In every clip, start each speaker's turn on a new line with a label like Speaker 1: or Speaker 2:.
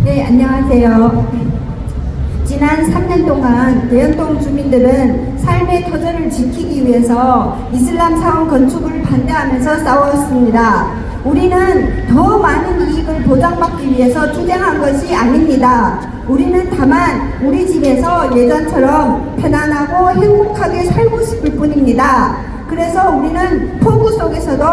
Speaker 1: 네, 안녕하세요. 지난 3년 동안 대연동 주민들은 삶의 터전을 지키기 위해서 이슬람 사원 건축을 반대하면서 싸웠습니다. 우리는 더 많은 이익을 보장받기 위해서 투쟁한 것이 아닙니다. 우리는 다만 우리 집에서 예전처럼 편안하고 행복하게 살고 싶을 뿐입니다. 그래서 우리는 폭우 속에서도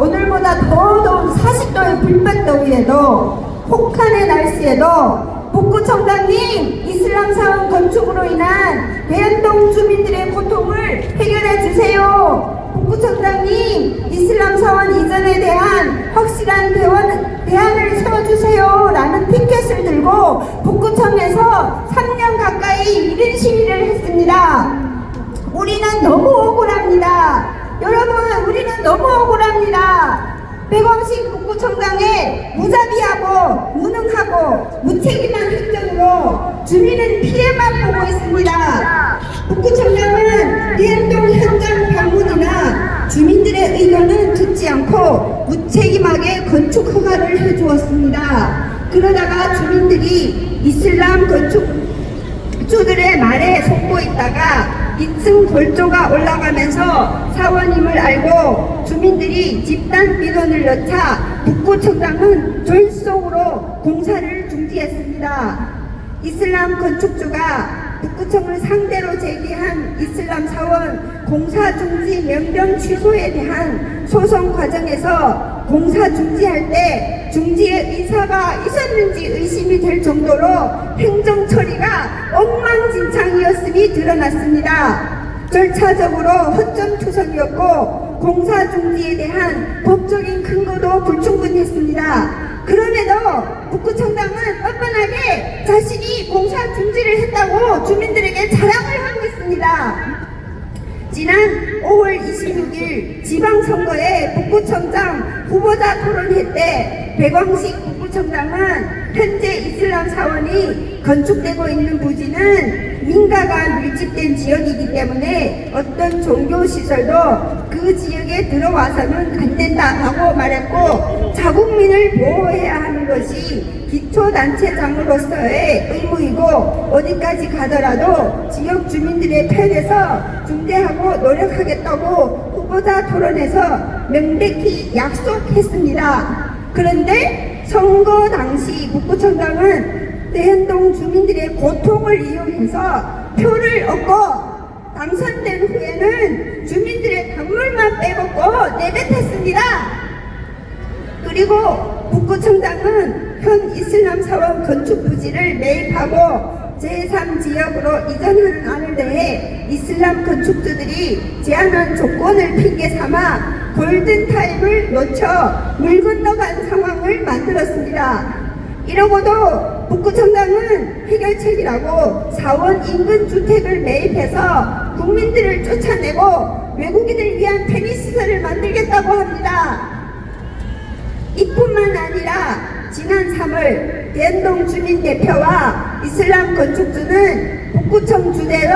Speaker 1: 오늘보다 더 더운 40도의 불볕더위에도 혹한의 날씨에도 북구청장님, 이슬람 사원 건축으로 인한 대연동 주민들의 고통을 해결해 주세요. 북구청장님, 이슬람 사원 이전에 대한 확실한 대안을 세워주세요. 라는 피켓을 들고 북구청에서 3년 가까이 이른 시위를 했습니다. 우리는 너무 억울합니다. 여러분, 우리는 너무 억울합니다. 백왕식 북구청장의 무자비하고 무능하고 무책임한 행정으로 주민은 피해만 보고 있습니다. 북구청장은 대연동 현장 방문이나 주민들의 의견은 듣지 않고 무책임하게 건축 허가를 해주었습니다. 그러다가 주민들이 이슬람 건축주들의 말에 속고 있다가 2층 골조가 올라가면서 사원임을 알고 주민들이 집단 민원을 넣자 북구청장은 졸속으로 공사를 중지했습니다. 이슬람 건축주가 북구청을 상대로 제기한 이슬람 사원 공사 중지 명령 취소에 대한 소송 과정에서 공사 중지할 때 중지의 의사가 있었는지 의심이 될 정도로 행정 처리가 엉망진창이었음이 드러났습니다. 절차적으로 허점투성이었고 공사 중지에 대한 법적인 근거도 불충분했습니다. 그럼에도 북구청장은 뻔뻔하게 자신이 공사 중지를 했다고 주민들에게 자랑을 하고 있습니다. 지난 5월 26일 지방선거에 북구청장 후보자 토론회 때 백왕식 북구청장은 현재 이슬람 사원이 건축되고 있는 부지는 민가가 밀집된 지역이기 때문에 어떤 종교시설도 그 지역에 들어와서는 안 된다고 말했고, 자국민을 보호해야 하는 것이 기초단체장으로서의 의무이고 어디까지 가더라도 지역 주민들의 편에서 중재하고 노력하겠다고 후보자 토론에서 명백히 약속했습니다. 그런데 선거 당시 북구청장은 대연동 주민들의 고통을 이용해서 표를 얻고 당선된 후에는 주민들의 단물만 빼먹고 내뱉었습니다. 그리고 북구청장은 현 이슬람 사원 건축 부지를 매입하고 제3지역으로 이전하는 안을 대해 이슬람 건축주들이 제안한 조건을 핑계 삼아 골든타임을 놓쳐 물 건너간 상황을 만들었습니다. 이러고도 북구청장은 해결책이라고 사원 인근 주택을 매입해서 국민들을 쫓아내고 외국인을 위한 편의시설을 만들겠다고 합니다. 이뿐만 아니라 지난 3월 대연동 주민 대표와 이슬람 건축주는 북구청 주대로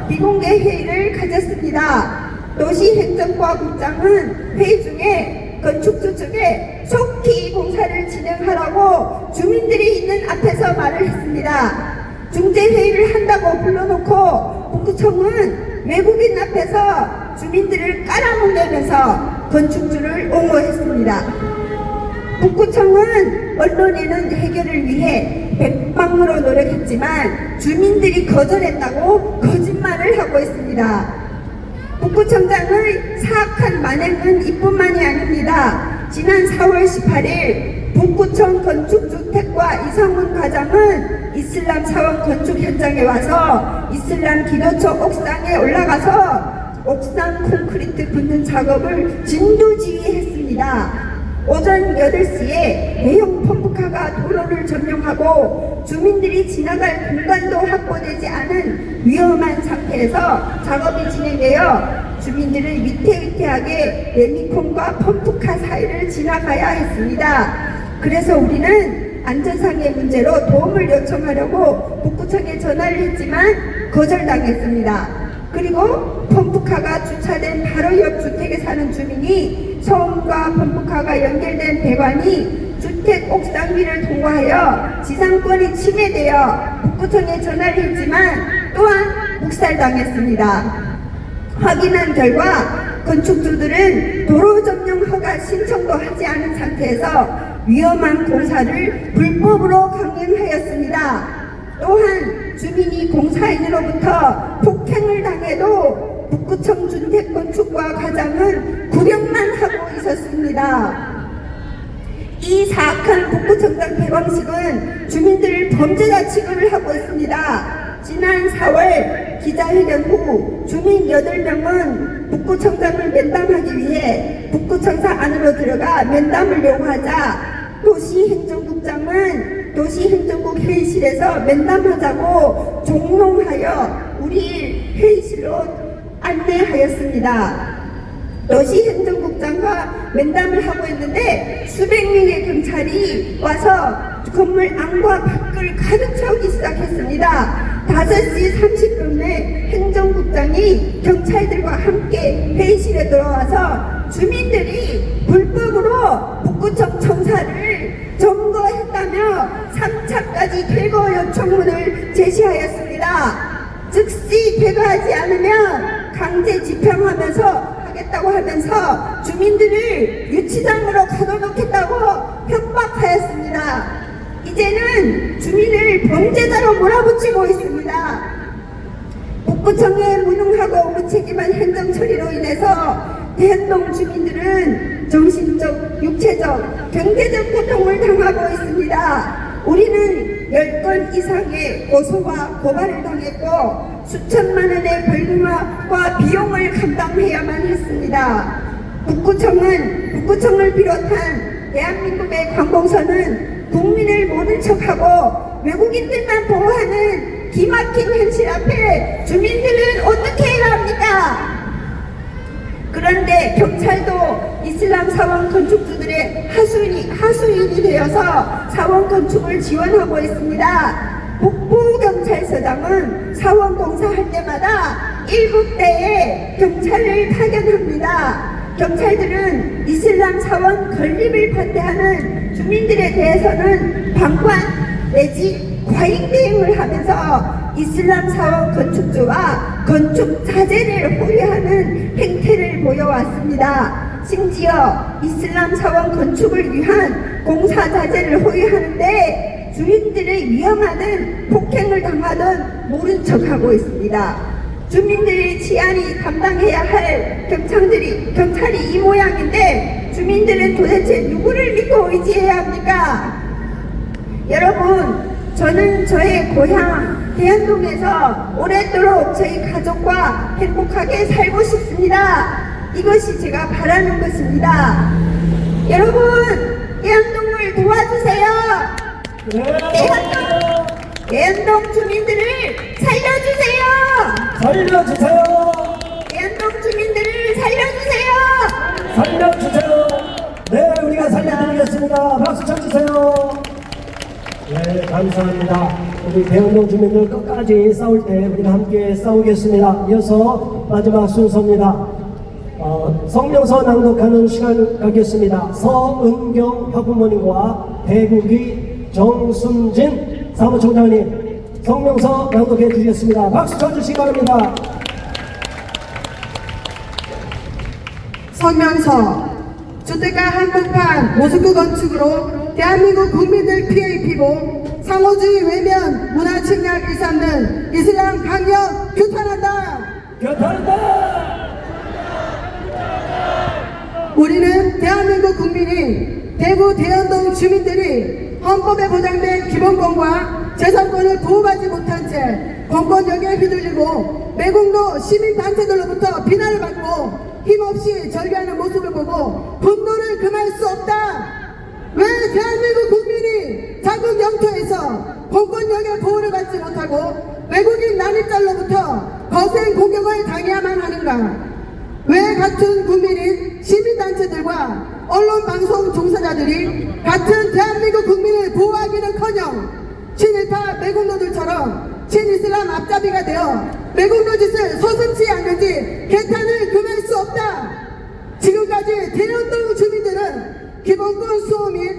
Speaker 1: 비공개 회의를 가졌습니다. 도시행정과국장은 회의 중에 건축주 측에 속히 공사를 진행하라고 주민들이 있는 앞에서 말을 했습니다. 중재회의를 한다고 불러놓고 북구청은 외국인 앞에서 주민들을 깔아뭉개면서 건축주를 옹호했습니다. 북구청은 언론에는 해결을 위해 백방으로 노력했지만 주민들이 거절했다고 거짓말을 하고 있습니다. 북구청장의 사악한 만행은 이뿐만이 아닙니다. 지난 4월 18일 북구청 건축주택과 이상훈 과장은 이슬람 사원 건축 현장에 와서 이슬람 기도처 옥상에 올라가서 옥상 콘크리트 붓는 작업을 진두지휘했습니다. 오전 8시에 대형 펌프카가 도로를 점령하고 주민들이 지나갈 공간도 확보되지 않은 위험한 상태에서 작업이 진행되어 주민들은 위태위태하게 레미콘과 펌프카 사이를 지나가야 했습니다. 그래서 우리는 안전상의 문제로 도움을 요청하려고 북구청에 전화를 했지만 거절당했습니다. 그리고 펌프카가 주차된 바로 옆 주택에 사는 주민이 소음과 펌프카가 연결된 배관이 주택 옥상비를 통과하여 지상권이 침해되어 북구청에 전화를 했지만 또한 묵살당했습니다. 확인한 결과 건축주들은 도로 점령 허가 신청도 하지 않은 상태에서 위험한 공사를 불법으로 강행하였습니다. 또한 주민이 공사인으로부터 폭행을 당해도 북구청 주택건축과 과장은 구경만 하고 있었습니다. 이 사악한 북구청장 개방식은 주민들을 범죄자 취급을 하고 있습니다. 지난 4월 기자회견 후 주민 8명은 북구청장을 면담하기 위해 북구청사 안으로 들어가 면담을 요구하자 도시행정국장은 도시행정국 회의실에서 면담하자고 종롱하여 우리 회의실로 안내하였습니다. 도시행정국장과 면담을 하고 있는데 수백 명의 경찰이 와서 건물 안과 밖을 가득 채우기 시작했습니다. 5시 30분에 행정국장이 경찰들과 함께 회의실에 들어와서 주민들이 불법으로 북구청 청사를 점거했다며 3차까지 퇴거 요청문을 제시하였습니다. 즉시 퇴거하지 않으면 강제 집행하면서 하겠다고 하면서 주민들을 유치장으로 가둬놓겠다고 협박하였습니다. 이제는 주민을 범죄자로 몰아붙이고 있습니다. 북구청의 무능하고 무책임한 행정처리로 인해서 대한동 주민들은 정신적, 육체적, 경제적 고통을 당하고 있습니다. 우리는 10건 이상의 고소와 고발을 당했고 수천만 원의 벌금과 비용을 감당해야만 했습니다. 북구청을 비롯한 대한민국의 관공서는 국민을 모른 척하고 외국인들만 보호하는 기막힌 현실 앞에 주민들은 어떻게 해야 합니까? 그런데 경찰도 이슬람 사원 건축주들의 하수인이 되어서 사원 건축을 지원하고 있습니다. 북부경찰서장은 사원 공사할 때마다 7대의 경찰을 파견합니다. 경찰들은 이슬람 사원 건립을 반대하는 주민들에 대해서는 방관 내지 과잉 대응을 하면서 이슬람 사원 건축주와 건축 자재를 호위하는 행태를 보여왔습니다. 심지어 이슬람 사원 건축을 위한 공사 자재를 호위하는데 주민들의 위험하든 폭행을 당하든 모른 척하고 있습니다. 주민들의 치안이 담당해야 할 경찰이 이 모양인데 주민들은 도대체 누구를 믿고 의지해야 합니까? 여러분, 저는 저의 고향 대한동에서 오랫도록 저희 가족과 행복하게 살고 싶습니다. 이것이 제가 바라는 것입니다. 여러분, 대한동을 도와주세요. 대한동 주민들을 살려주세요.
Speaker 2: 살려주세요.
Speaker 1: 대한동 주민들을 살려주세요.
Speaker 2: 살려주세요. 네, 우리가 살려드리겠습니다. 박수 쳐주세요. 네, 감사합니다. 우리 대한동 주민들 끝까지 싸울 때 우리가 함께 싸우겠습니다. 이어서 마지막 순서입니다. 성명서 낭독하는 시간 갖겠습니다. 서은경 학부모님과 대구기 정순진 사무총장님 성명서 낭독해 주시겠습니다. 박수 쳐주시기 바랍니다.
Speaker 3: 성명서. 주택가 한복판 모스크 건축으로 대한민국 국민들 피해 입히고 상호주의 외면 문화 침략 일삼는 이슬람 강력 규탄한다.
Speaker 2: 규탄한다.
Speaker 3: 우리는 대한민국 국민이 대구 대연동 주민들이 헌법에 보장된 기본권과 재산권을 보호받지 못한 채 공권력에 휘둘리고 매국노 시민단체들로부터 비난을 받고 힘없이 절규하는 모습을 보고 분노를 금할 수 없다. 왜 대한민국 국민이 자국 영토에서 공권력의 보호를 받지 못하고 외국인 난입자로부터 거센 공격을 당해야만 하는가? 왜 같은 국민인 시민단체들과 언론방송 종사자들이 같은 대한민국 국민을 보호하기는커녕 친일파 매국노들처럼 친이슬람 앞잡이가 되어 매국노 짓을 서슴지 않는지 개탄을 금할 수 없다. 지금까지 대연동 주민들은 기본권 수호 및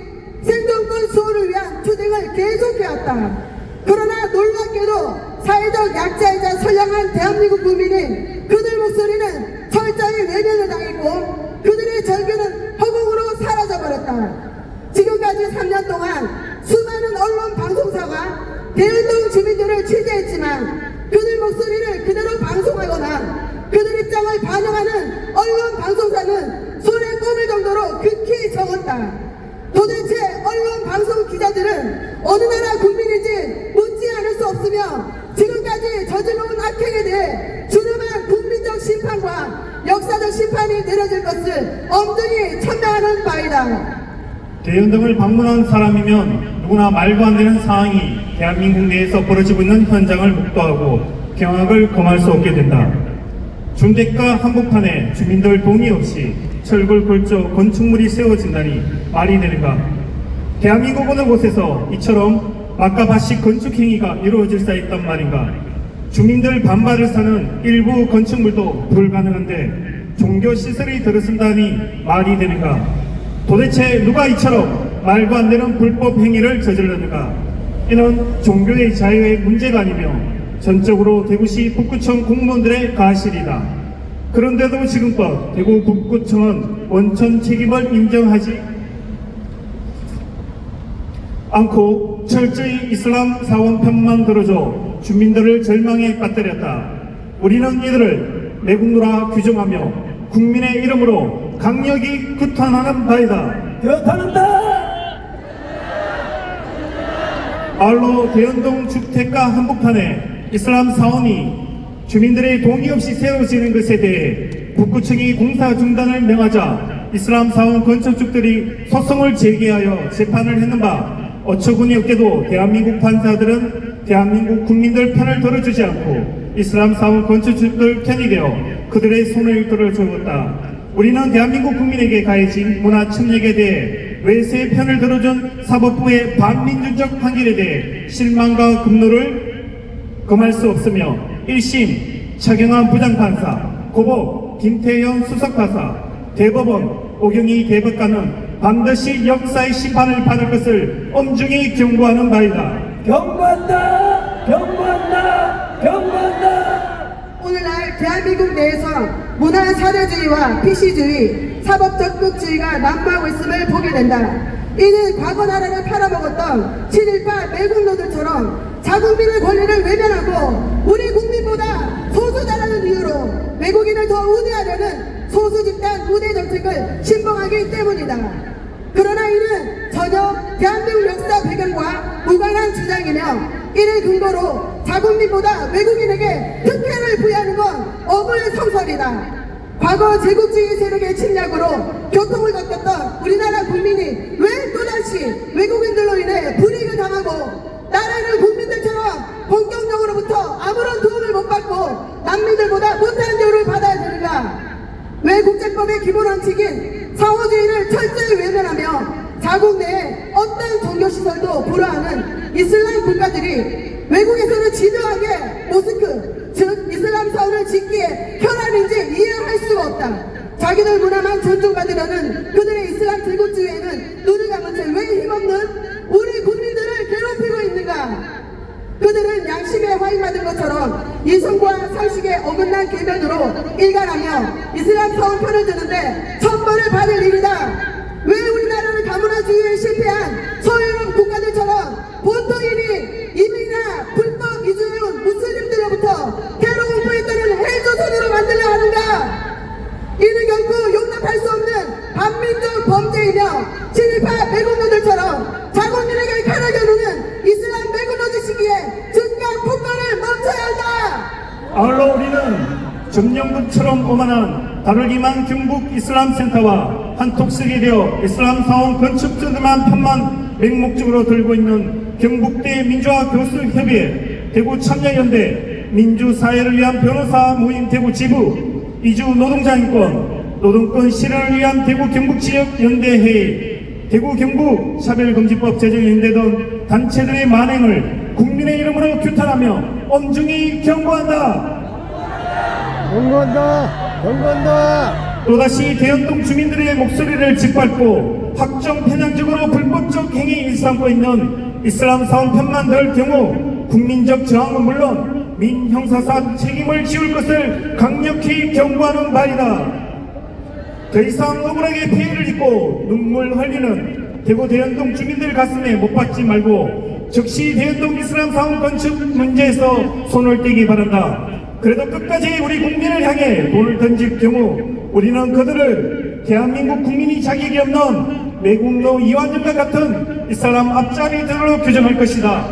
Speaker 3: 공무원 수호를 위한 투쟁을 계속해왔다. 그러나 놀랍게도 사회적 약자이자 선량한 대한민국 국민이 그들 목소리는 철저히 외면을 당했고 그들의 절규는 허공으로 사라져버렸다. 지금까지 3년 동안 수많은 언론 방송사가 대운동 주민들을 취재했지만 그들 목소리를 그대로 방송하거나 그들 입장을 반영하는 언론 방송사는 손에 꼽을 정도로 극히 적었다. 도대체 언론 방송 기자들은 어느 나라 국민인지 묻지 않을 수 없으며 지금까지 저질러온 악행에 대해 준엄한 국민적 심판과 역사적 심판이 내려질 것을 엄중히 천명하는 바이다.
Speaker 4: 대연동을 방문한 사람이면 누구나 말도 안 되는 상황이 대한민국 내에서 벌어지고 있는 현장을 목도하고 경악을 금할 수 없게 된다. 중대가 한복판에 주민들 동의 없이 철골 걸쳐 건축물이 세워진다니 말이 되는가? 대한민국 어느 곳에서 이처럼 막가밭식 건축 행위가 이루어질 수 있단 말인가? 주민들 반발을 사는 일부 건축물도 불가능한데 종교 시설이 들어선다니 말이 되는가? 도대체 누가 이처럼 말도 안 되는 불법 행위를 저질렀는가? 이는 종교의 자유의 문제가 아니며 전적으로 대구시 북구청 공무원들의 가실이다. 그런데도 지금껏 대구 북구청은 원천 책임을 인정하지 않고 철저히 이슬람 사원 편만 들어줘 주민들을 절망에 빠뜨렸다. 우리는 이들을 매국노라 규정하며 국민의 이름으로 강력히 규탄하는 바이다.
Speaker 2: 규탄한다.
Speaker 4: 말로 대연동 주택가 한복판에 이슬람 사원이 주민들의 동의 없이 세워지는 것에 대해 북구청이 공사 중단을 명하자 이슬람 사원 건축주들이 소송을 제기하여 재판을 했는 바 어처구니 없게도 대한민국 판사들은 대한민국 국민들 편을 들어주지 않고 이슬람 사원 건축주들 편이 되어 그들의 손을 들어주었다. 우리는 대한민국 국민에게 가해진 문화 침략에 대해 외세의 편을 들어준 사법부의 반민주적 판결에 대해 실망과 분노를 금할 수 없으며 1심 차경환 부장판사, 고법 김태현 수석판사, 대법원 오경희 대법관은 반드시 역사의 심판을 받을 것을 엄중히 경고하는 바이다.
Speaker 2: 경고한다. 경고한다. 경고한다.
Speaker 3: 오늘날 대한민국 내에서 문화 사대주의와 피시주의, 사법 적극주의가 난무하고 있음을 보게 된다. 이는 과거 나라를 팔아먹었던 친일파 매국노들처럼 자국민의 권리를 외면하고 우리 국민보다 소수자라는 이유로 외국인을 더 우대하려는 소수 집단 우대 정책을 신봉하기 때문이다. 그러나 이는 전혀 대한민국 역사 배경과 무관한 주장이며 이를 근거로 자국민보다 외국인에게 특혜를 부여하는 건 어불성설이다. 과거 제국주의 세력의 침략으로 교통을 겪었던 우리나라 국민이 왜 또다시 외국인들로 인해 불이익을 당하고 나라는 국민들처럼 본격적으로부터 아무런 도움을 못 받고 난민들보다 못한 대우를 받아야 되는가? 왜 국제법의 기본 원칙인 상호주의를 철저히 외면하며 자국 내에 어떤 종교시설도 불허하는 이슬람 국가들이 외국에서는 집요하게 모스크, 즉 이슬람 사원을 짓기에 혈안인지 이해할 수가 없다. 자기들 문화만 존중받으려는 그들의 이슬람 제국주의에는 눈을 감은 채 왜 힘없는 우리 국민들을 괴롭히고 있는가? 그들은 양심에 화인받은 것처럼 이성과 상식에 어긋난 계명으로 일관하며 이슬람 사원 편을 드는데 천벌을 받을 일이다. 왜 우리나라는 다문화주의에 실패한 서유럽 국가들처럼 본토인이 이민이나 불법 이주해온 무슬림들로부터 테러 공포했다는 해조선으로 만들려 하는가? 이는 결코 용납할 수 없는 반민족 범죄이며 친일파 매국노들처럼 자국민에게 칼을 겨누는 이슬람 매국노 시기에 즉각 폭발을 멈춰야 한다.
Speaker 4: 아울러 우리는 점령군처럼 오만한 다르기만 경북 이슬람센터와 한톡쓰게 되어 이슬람 사원 건축주들만 편만 맹목적으로 들고 있는 경북대 민주화 교수협의회, 대구 참여연대, 민주사회를 위한 변호사 모임 대구 지부, 이주 노동자인권, 노동권 실현을 위한 대구 경북지역연대회의, 대구 경북 차별금지법 제정연대 등 단체들의 만행을 국민의 이름으로 규탄하며 엄중히 경고한다.
Speaker 2: 경고한다. 경고한다.
Speaker 4: 또다시 대연동 주민들의 목소리를 짓밟고 확정 편향적으로 불법적 행위 일삼고 있는 이슬람 사원 편만 들 경우 국민적 저항은 물론 민형사상 책임을 지울 것을 강력히 경고하는 바이다. 더 이상 억울하게 피해를 입고 눈물 흘리는 대구 대연동 주민들 가슴에 못 박지 말고 즉시 대연동 이슬람 사원 건축 문제에서 손을 떼기 바란다. 그래도 끝까지 우리 국민을 향해 돌을 던질 경우 우리는 그들을 대한민국 국민이 자격이 없는 매국노 이완용과 같은 이슬람 앞잡이들로 규정할 것이다.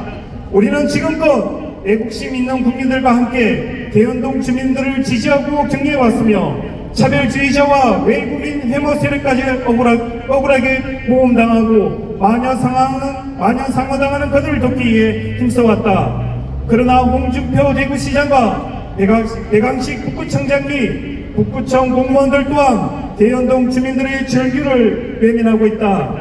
Speaker 4: 우리는 지금껏 애국심 있는 국민들과 함께 대연동 주민들을 지지하고 격려해왔으며 차별주의자와 외국인 해머 세력까지 억울하게 모험당하고 마녀상어당하는 그들을 돕기 위해 힘써왔다. 그러나 홍준표 대구시장과 대강식 북구청장 및 북구청 공무원들 또한 대연동 주민들의 절규를 외면하고 있다.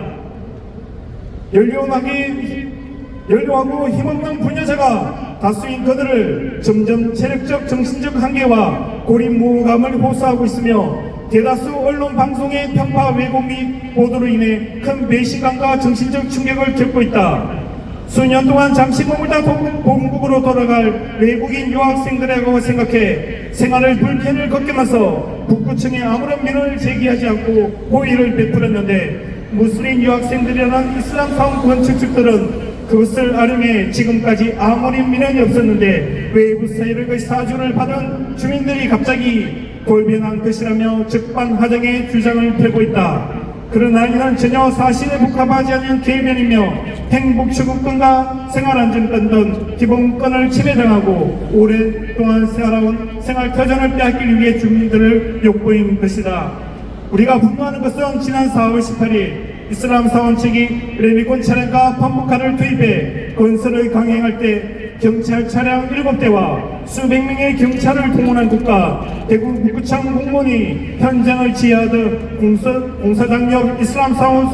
Speaker 4: 연료하고 힘없는 분여자가 다수인 그들을 점점 체력적 정신적 한계와 고립무감을 호소하고 있으며 대다수 언론 방송의 편파 왜곡 및 보도로 인해 큰 배신감과 정신적 충격을 겪고 있다. 수년 동안 잠시 머물다 본국으로 돌아갈 외국인 유학생들이라고 생각해 생활을 불편을 겪으면서 북구청에 아무런 민원을 제기하지 않고 호의를 베풀었는데 무슬림 유학생들이라는 이슬람 사원 건축 측들은 그것을 아령해 지금까지 아무런 민원이 없었는데 외부 세력의 사주를 받은 주민들이 갑자기 돌변한 것이라며 적반하장의 주장을 펴고 있다. 그러나 이는 전혀 사실에 부합하지 않는 계면이며 행복추구권과 생활안전권 등 기본권을 침해당하고 오랫동안 살아온 생활터전을 빼앗기기 위해 주민들을 욕보인 것이다. 우리가 분노하는 것은 지난 4월 18일 이슬람 사원 측이 레미콘 차량과 펌프카를 투입해 건설을 강행할 때 경찰 차량 7대와 수백 명의 경찰을 동원한 국가 대구 북구청 공무원이 현장을 지휘하듯 공사장역 이슬람 사원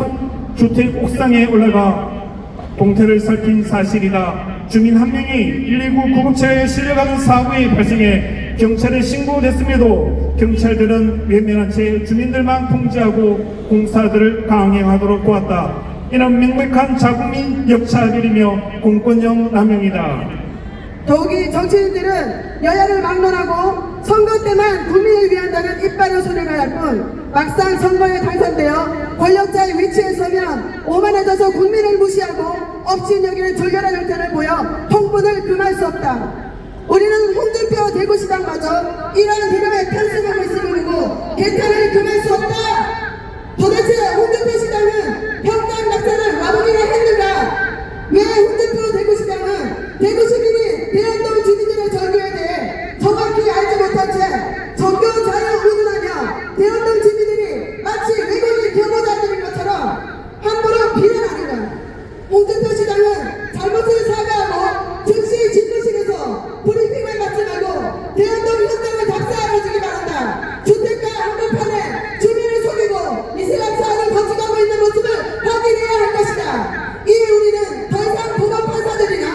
Speaker 4: 주택 옥상에 올라가 동태를 살핀 사실이다. 주민 한 명이 119 구급차에 실려가는 사고의 발생에 경찰에 신고됐음에도 경찰들은 외면한 채 주민들만 통제하고 공사들을 강행하도록 도왔다. 이는 명백한 자국민 역차별이며 공권력 남용이다.
Speaker 3: 더욱이 정치인들은 여야를 막론하고 선거 때만 국민을 위한다는 이빨의 소리를 할 뿐 막상 선거에 당선되어 권력자의 위치에 서면 오만해져서 국민을 무시하고 업신여기는 절렬한 형태를 보여 통분을 금할 수 없다. 우리는 홍준표 대구시장마저 이러한 흐름에 편승하고 있으므로 개탄을 금할 수 없다. 도대체 홍준표 시장은 평강 낙산을 와보기나 했는가? 왜 홍준표 대구시장은 대구 시민이 대연동 주민들의 절규에 대해 정확히 알지 못한 채 정교 자유 운운하며 대연동 주민들이 마치 외국인 경호자들인 것처럼 함부로 비난하는가? 홍준표 시장은 잘못을 사과하고 즉시 집무실에서 브리핑을 받지 말고 대연동 현장을 답사하러 주기 바란다. 주택가 한복판에 주민을 속이고 이슬람 사원을 건축하고 있는 모습을 확인해야 할 것이다. 이에 우리는 더 이상 법원 판사들이나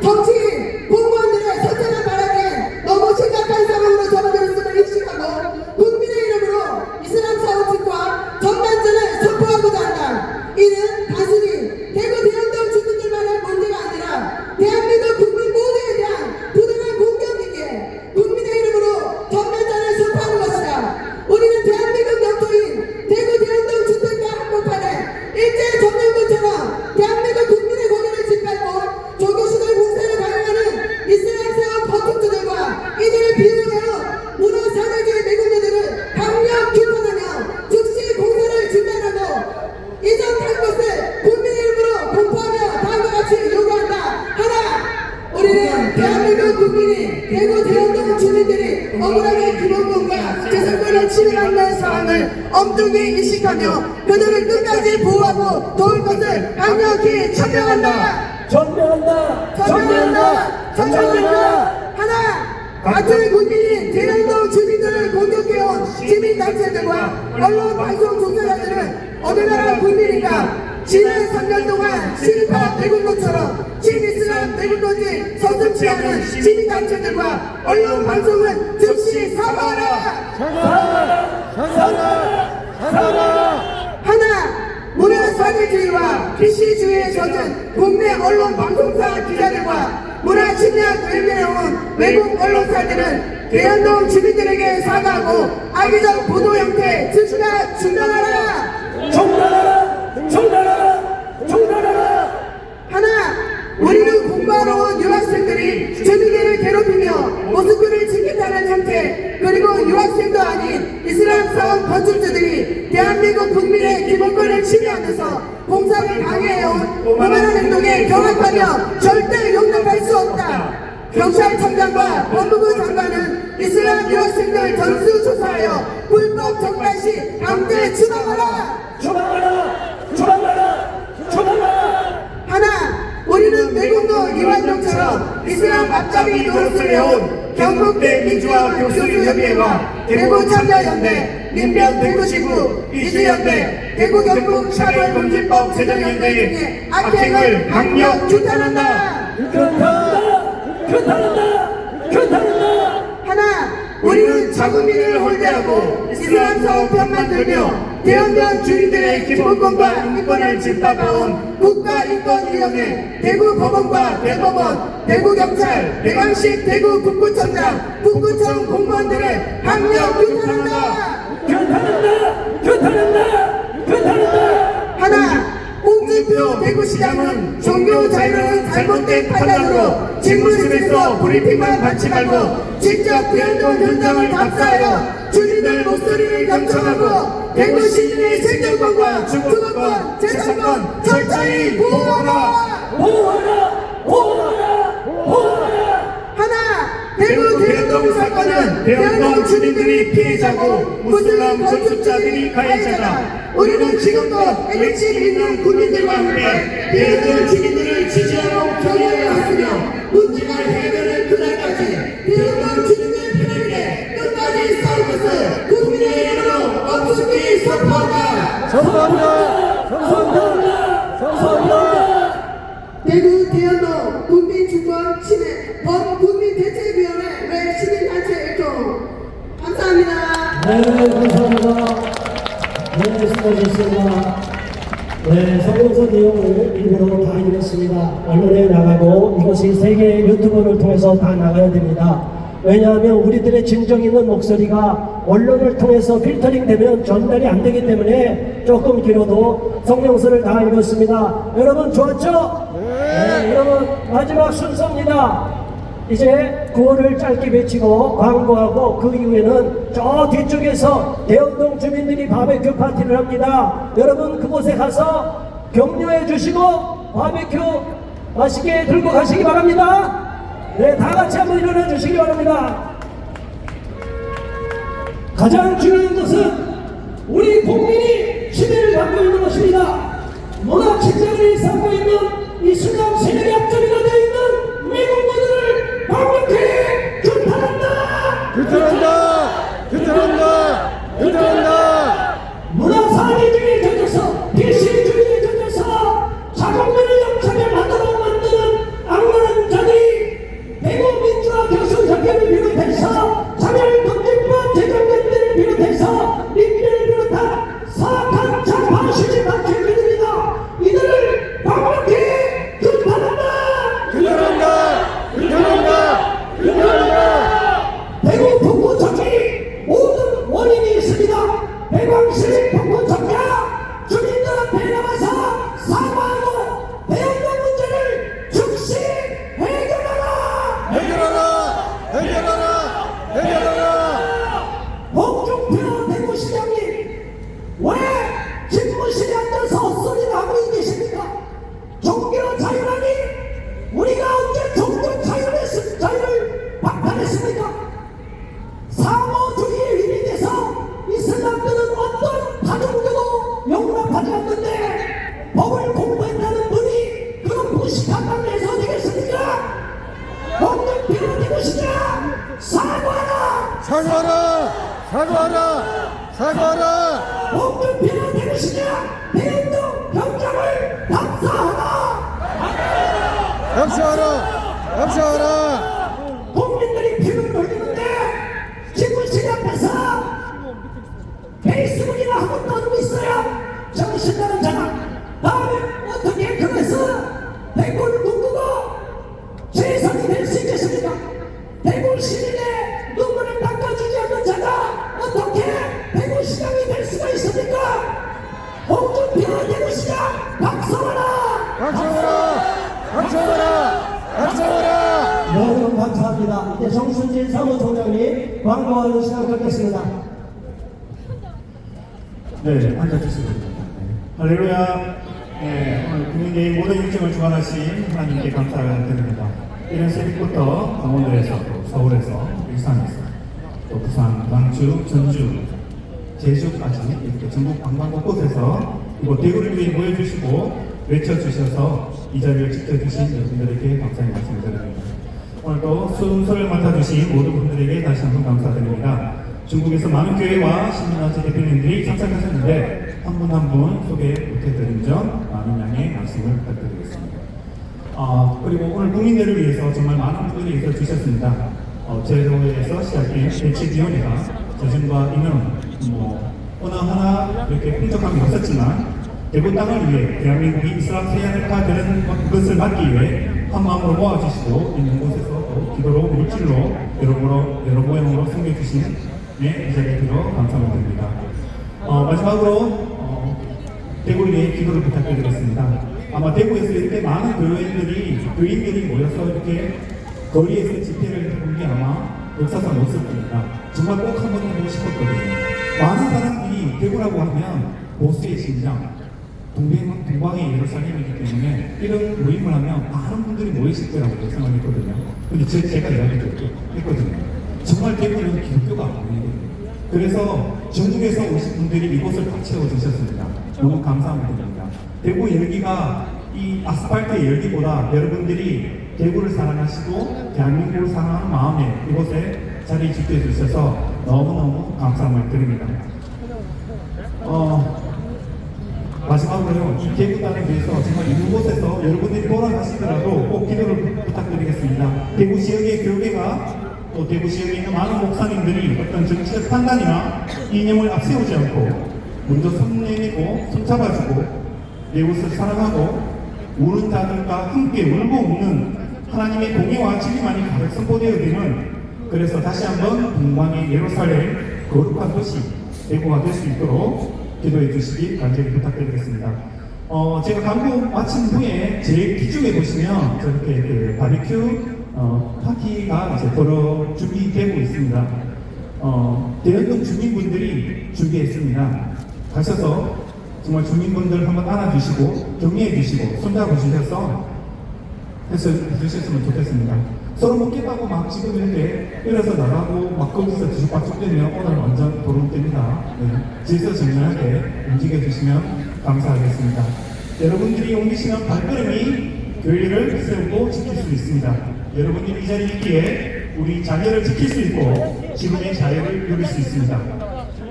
Speaker 3: 정치인, 공무원들의 선택을 바라기엔 너무 심각한 상황으로 접어들었음을 인식하고 국민의 이름으로 이슬람 사원 측과 전면전을 선포하고자 한다. 이는 단순히 대구 대연동 주민들만의 문제가 아니라 대한민국 국민 모두에 대한 부당한 공격이기에 국민의 이름으로 전면전을 선포하는 것이다. 우리는 대한민국 영토인 대구 대연동 주택가 한복판에 일제 점령군처럼 대한민국 국민의 권리를 짓밟고 조교시설 공사를 강행하는 이슬람 사원 건축주들과 이들을 비호해온 문화사회주의 매국노들을 강력 규탄하며 즉시 공사를 중단하고 이전한 것을 국민의 이름으로 공포하며 다음과 같이 요구한다. 하나, 우리는 대한민국 국민이 대구 대연동 주민들이 억울하게 기본권과 재산권을 침해받는 상황을 엄중히 인식하며 그들을 끝까지 보호하고 도울 것을 강력히 천명한다. 천명한다. 하나, 같은 국민이 대연동 주민들을 공격해온 시민단체들과 언론 방송 종사자들은 어느 나라 국민인가? 지난 3년 동안 친일파 매국노처럼 친이슬람 매국노지 서슴지 않은 시민단체들과 언론 방송은 즉시 사과하라. 하나, 문화사회주의와 PC주의에 젖은 국내 언론 방송사 기자들과 문화침략 외면해온 외국 언론사들은 대연동 주민들에게 사과하고 악의적 보도 형태 즉각 중단하라.
Speaker 2: 중단하라! 중단하라! 중단하라!
Speaker 3: 하나, 우리는 공부하러 온 유학생들이 주민들을 괴롭히며 모스크를 지킨다는 형태, 그리고 유학생도 아닌 이슬람 사원 건축주들이 대한민국 국민의 기본권을 침해하면서 공사를 방해해온 오만한 행동에 경악하며 절대 용납할 수 없다. 경찰청장과 법무부 장관은 이슬람 유학생들 전수조사하여 불법 적발 시 강제 추방하라.
Speaker 2: 추방하라! 추방하라! 추방하라!
Speaker 3: 하나, 우리는 외국노 이완용처럼 이슬람 앞잡이 노릇을 해온 경북대 민주화 교수협의회와 대구참여연대, 민변 대구지구, 이주연대, 대구경북차별금지법 제정연대 등의 악행을 강력 규탄한다.
Speaker 2: 규탄한다!
Speaker 3: 하나, 우리는 자국민을 홀대하고 이슬람 사원 편만 들며 대연변 주민들의 기본권과 인권을 짓밟아온 국가인권위원회, 대구법원과 대법원, 대구경찰, 대광식 대구북구청장, 북구청 공무원들을 강력 규탄한다. 하나, 홍준표 대구시장은 종교 자유는 잘못된 판단으로 집무실에서 브리핑만 받지 말고 직접 대연동 현장을 답사하여 주민들 목소리를 경청하고 대구 시민의 생존권과 주거권, 재산권 철저히 보호하라. 하나, 대구 대연동 사건은 대연동 주민들이 피해자고 무슬림 건축자들이 가해자다. 우리는 지금도 핵심 있는 국민들과 함께 대연동 주민들을 지지하고 격려해야 하며 문제가 해결될 그날까지 대연동 주민들 편을 위해 끝까지 싸울 것을 국민의 이름으로 엄숙히 선포한다. 대구 대연동 국민주권 침해 범국민대책위원회 외 시민단체 일동 감사합니다.
Speaker 5: 네, 감사합니다. 네, 수고하셨습니다. 네, 성명서 내용을 일부러 다 읽었습니다. 언론에 나가고 이것이 세계 유튜브를 통해서 다 나가야 됩니다. 왜냐하면 우리들의 진정 있는 목소리가 언론을 통해서 필터링 되면 전달이 안 되기 때문에 조금 길어도 성명서를 다 읽었습니다. 여러분 좋았죠? 네, 여러분 마지막 순서입니다. 이제 구호를 짧게 외치고 광고하고 그 이후에는 저 뒤쪽에서 대연동 주민들이 바베큐 파티를 합니다. 여러분 그곳에 가서 격려해 주시고 바베큐 맛있게 들고 가시기 바랍니다. 네, 다 같이 한번 일어나 주시기 바랍니다. 가장 중요한 것은 우리 국민이 시대를 갖고 있는 것입니다. 문화 책장을 쌓고 있는 이슬람 세력의 앞잡이가 되어 있는 미국민들을 강력히 규탄한다. 문화사회주의에 젖어서 PC주의에 젖어서 자국민을 역차별하도록 만드는 악랄한 자들이 대구민주화 교수협회를 비롯해서 차별금지법 제정연대를 비롯해서 민변을 비롯한 사악한 좌파 시진 단체들입니다. 이들을 강력히 규탄한다. 대구 북구청이 모든 원인이 있습니다. 대광실 북구청장 주민들 앞에 나가서 사과하고 대연동 문제를 즉시 해결하라. 홍준표 대구시장님 왜 집무실에 앉아서 헛소리를 하고 계십니까? 종교 자유라니 우리가 언제 종교 자유를 박탈했습니까? 사모주의에 휘민해서 이슬람들은 어떤 가정교도 용납하지 않는데 법을 공부했다는 분이 그런 무식한 말을 해서 되겠습니까? 홍준표 대구시장 사과하라. 홍준표 대구시장 대연동 현장을 답사하라. 국민들이 피를 흘리는데 집무실 앞에서 정신나는 자가 다음에 어떻게 그래서 대구를 꿈꾸고 최선이 될 수 있겠습니까? 대구 시민의 눈물을 닦아주지 않는 자가 어떻게 대구시장이 될 수가 있습니까? 홍준표 대구시장 박성하라!
Speaker 2: 박정하라!
Speaker 5: 여러분 감사합니다. 이제 정순진 사무총장님 광고하는 시간 갖겠습니다.
Speaker 4: 네, 앉아주시고. 할렐루야. 네, 오늘 국민의 모든 일정을 주관하신 하나님께 감사를 드립니다. 이런 새벽부터 강원도에서, 또 서울에서, 일산에서, 또 부산, 광주, 전주, 제주까지 이렇게 전국 방방 곳곳에서 이곳 대구를 위해 모여주시고 외쳐주셔서 이 자리를 지켜주신 여러분들에게 감사의 말씀을 드립니다. 오늘도 순서를 맡아주신 모든 분들에게 다시 한번 감사드립니다. 중국에서 많은 교회와 신민단체 대표님들이 참석하셨는데 한 분 한 분 소개 못해드린 점 많은 양해의 말씀을 부탁드리겠습니다. 그리고 오늘 국민들을 위해서 정말 많은 분들이 있어 주셨습니다. 제도에서 시작된 대책위원회가 재정과 인원, 어느 하나 이렇게 풍족함이 없었지만 대구 땅을 위해 대한민국이 이슬람 세계화가 되는 것을 막기 위해 한 마음으로 모아주시고 있는 곳에서 또 기도로 물질로 여러 모양으로 섬겨주신 이 자리에 들어 감사를 드립니다. 마지막으로 대구를 위해 기도를 부탁드리겠습니다. 아마 대구에서 이렇게 많은 교인들이 모여서 이렇게 거리에서 집회를 해본 게 아마 역사상 없을 겁니다. 정말 꼭 한번 해보고 싶었거든요. 많은 사람들이 대구라고 하면 보수의 심장, 동방의 예루살렘이기 때문에 이런 모임을 하면 많은 분들이 모이실 거라고 생각했거든요. 근데 제가 이야기했거든요. 정말 대구는 기독교가 아니거든요. 그래서 전국에서 오신 분들이 이곳을 다 채워주셨습니다. 너무 감사합니다. 대구 열기가 이 아스팔트의 열기보다 여러분들이 대구를 사랑하시고 대한민국을 사랑하는 마음에 이곳에 자리 지켜주셔서 너무너무 감사함을 드립니다. 마지막으로요, 이 대구 땅에 대해서 정말 이곳에서 여러분들이 돌아가시더라도 꼭 기도를 부탁드리겠습니다. 대구 지역의 교회가 또 대구 지역에 있는 많은 목사님들이 어떤 정치적 판단이나 이념을 앞세우지 않고 먼저 손 내밀고 손 잡아주고 내 옷을 사랑하고 우는 자들과 함께 울고 웃는 하나님의 동의와 진리만이 가득 선포되어지는 그래서 다시 한번 동방의 예루살렘 거룩한 도시 대구가 될 수 있도록 기도해 주시기 간절히 부탁드리겠습니다. 제가 광고 마친 후에 제 뒤쪽에 보시면 저렇게 그 바비큐 파티가 이제 준비되고 있습니다. 대연동 주민분들이 준비했습니다. 가셔서 정말 주민분들 한번 안아주시고 격려해 주시고 손잡아 주셔서 해주셨으면 좋겠습니다. 서로 먹겠다고 막 지금 이렇게 일어서 나가고 막 거기서 뒤죽박죽되면 오늘 완전 도rum됩니다. 네. 질서 정연하게 움직여 주시면 감사하겠습니다. 여러분들이 옮기시는 발걸음이 교회를 세우고 지킬 수 있습니다. 여러분들이 이 자리에 있기에 우리 자녀를 지킬 수 있고 지금의 자유를 누릴 수 있습니다.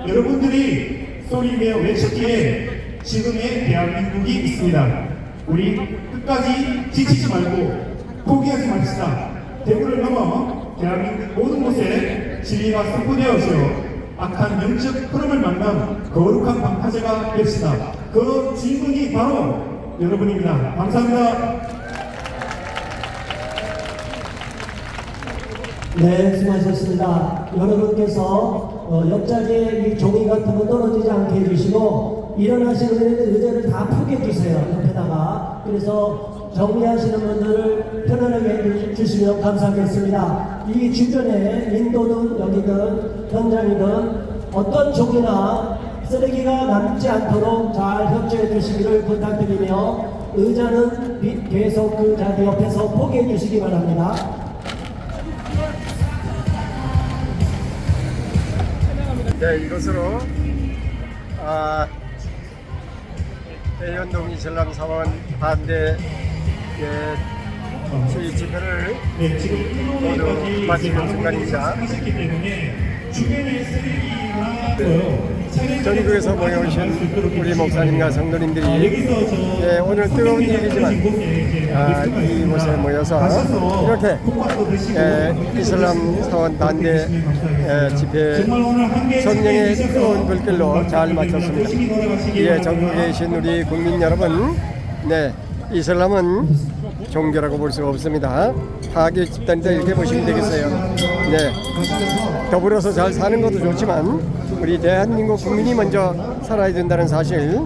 Speaker 4: 여러분들이 소리내어 외쳤기에 지금의 대한민국이 있습니다. 우리 끝까지 지치지 말고 포기하지 맙시다. 대구를 넘어 대한민국 모든 곳에 진리가 선포되어져 악한 영적 흐름을 막는 거룩한 방파제가 됩시다. 그 주인공이 바로 여러분입니다. 감사합니다.
Speaker 5: 네, 수고하셨습니다. 여러분께서 옆자리에 이 종이 같은 거 떨어지지 않게 해주시고 일어나시는 의자를 다 펴게 해주세요. 옆에다가. 그래서 정리하시는 분들을 편안하게 해주시면 감사하겠습니다. 이 주변에 인도든 여기든 현장이든 어떤 종이나 쓰레기가 남지 않도록 잘 협조해 주시기를 부탁드리며 의자는 계속 그 자리 옆에서 포기해 주시기 바랍니다.
Speaker 6: 네, 이것으로 대연동 이슬람 사원 반대 시위 집회를
Speaker 4: 네, 지금
Speaker 6: 모두 마치는 순간입니다.
Speaker 4: 하셨기 때문에
Speaker 6: 전국에서 모여오신 우리 목사님과 성도님들이 오늘 뜨거운 일이지만 이곳에 모여서 이렇게 이슬람 사원 반대 집회 성령의 뜨거운 불길로 잘 마쳤습니다. 전국에 계신 우리 국민 여러분, 이슬람은 종교라고 볼 수가 없습니다. 파괴 집단이다 이렇게 보시면 되겠어요. 더불어서 잘 사는 것도 좋지만 우리 대한민국 국민이 먼저 살아야 된다는 사실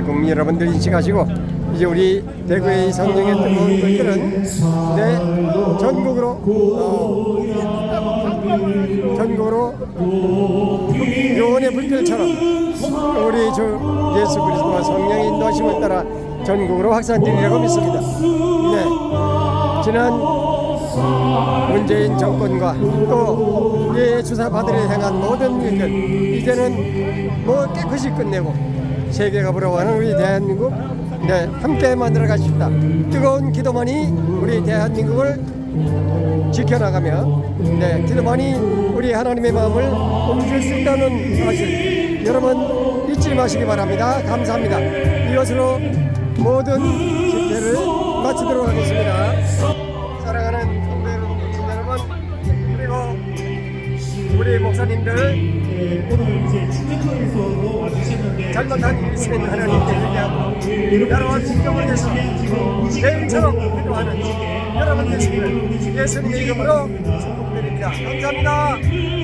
Speaker 6: 국민 여러분들 인식하시고, 이제 우리 대구의 이 성령의 뜨거운 불길은 전국으로 요원의 불길처럼 우리 주 예수 그리스도와 성령의 인도하심을 따라 전국으로 확산되리라고 믿습니다. 지난 문재인 정권과 또 수사받으려 향한 모든 일들 이제는 깨끗이 끝내고 세계가 부러워하는 우리 대한민국 함께 만들어 가십시다. 뜨거운 기도만이 우리 대한민국을 지켜나가며 기도만이 우리 하나님의 마음을 옮길 수 있다는 사실 여러분 잊지 마시기 바랍니다. 감사합니다. 이것으로 모든 집회를 마치도록 하겠습니다. 사랑하는 성도 여러분, 그리고 우리 목사님들
Speaker 4: 오늘 이제 충청도에서도 와주셨는데
Speaker 6: 잘못한 일 있으면 하나님께 얘기하고 여러분 신경을 내서 매일처럼 기도하는 여러분 되시길 예수님의 이름으로 축복드립니다. 감사합니다.